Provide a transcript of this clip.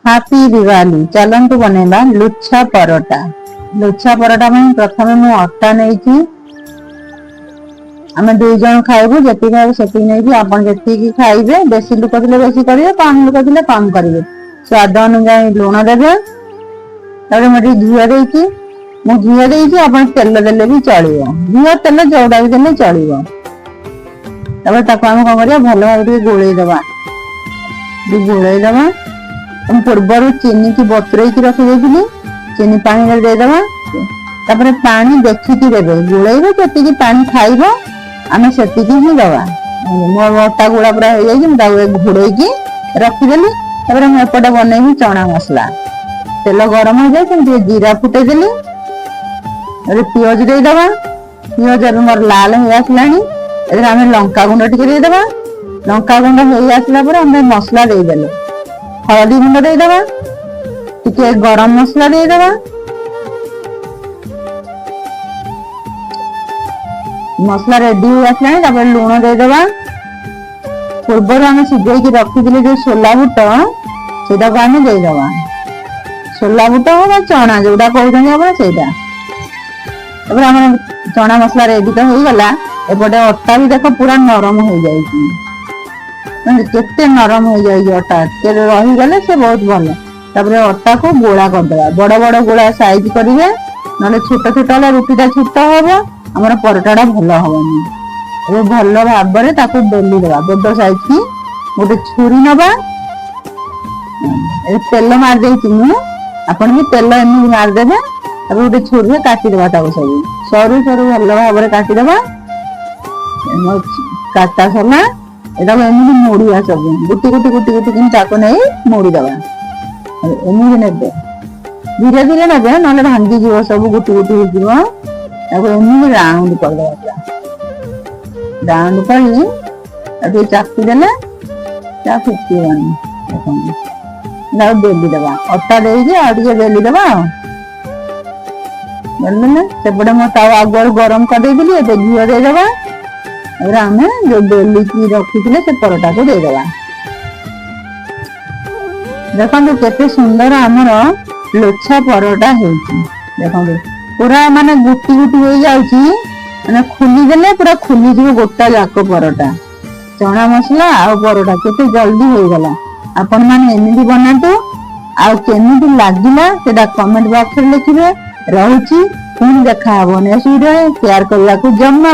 Happy Diwali चलतु बनैबा लुच्छा परोटा। लुच्छा परोटा में प्रथम मु अटा नहीं आम दुई जन खाइबू जी खाइबू से नहीं आपन जी खाइबे बेसी लोक थे बेसी करेंगे कम लोक थे कम करेंगे स्वाद अनुजाई लुण देवे मुझे घी देकी मु घी देकी आप तेल देले भी चलो घी तेल जोड़ा भी देले चलो आम कौन कर भल भाव गोलईदबा गोलईदबा पूर्वर चीनी की बतुरे रखी चीनी पानी देदबा पानी देखिकी देवे गोलैबे जी पानी खाइब आम से ही दबा मो अटा गुड़ा पूरा हो जाए घोड़े रखीदेली मुझे बनईबी चना मसला तेल गरम हो जाए जीरा फुटेदेली पिज देदबा पिज मोर लाल हो आसला आम लंका गुंड टिके लंका गुंड हो आसला मसला देदेले हलदी गुंड देदबा टिके गरम मसला देदबा मसला रेडी हो आसला लुण देदबा पूर्वर आम सिझे रखी जो सोला बुट से आम देदबा सोला बुट हो चना जोटा कहते आम चना मसला रेडी तो हो गला एपटे अटा भी देख पूरा नरम हो जाए केते नरम हो जाए अटा रही गले से बहुत भल अटा को गोला करदे बड़ बड़ गोला साइज करेंगे ना छोट छोट है रुटीटा छोट हम आम परोटा भल हेनी भल भाव बेली दबा बड़ साइज की गोटे छुरी नवा तेल मारदे आपन भी तेल एमती मारदेवे गोटे छुरी काटिदेवा सब सरू सरू भल भाव काटिदेवा काटा सरला एमती मोड़िया सब गुटी गुटी गुटी गुटी नहीं मोड़ीदबा एमती ने धीरे धीरे ने ना भांगी जीव सब गुटी गुटी होमती राउंड करदे राउंड कर चाकी देले फुटबनी बेली दबा अटा दे बेली दबा सेपटे मो तावा आगुआ गरम करदेली घी देदबा आम जो बेलिकी रखी से परोटा को देदबा देखो केते सुंदर आमर लोछा परोटा देखो पूरा माने गुटी गुटी हो जाए खुली देले पूरा खुली जीव गोटा जाक परोटा चना मसला आ परोटा केते जल्दी हो गला आपण माने एमिति बनातु आ केमिति लागिला सेटा कमेंट बॉक्स रे लिखिबे रहूची पुणी देखा हबो नेक्स्ट वीडियो शेयर करला को जम्मा।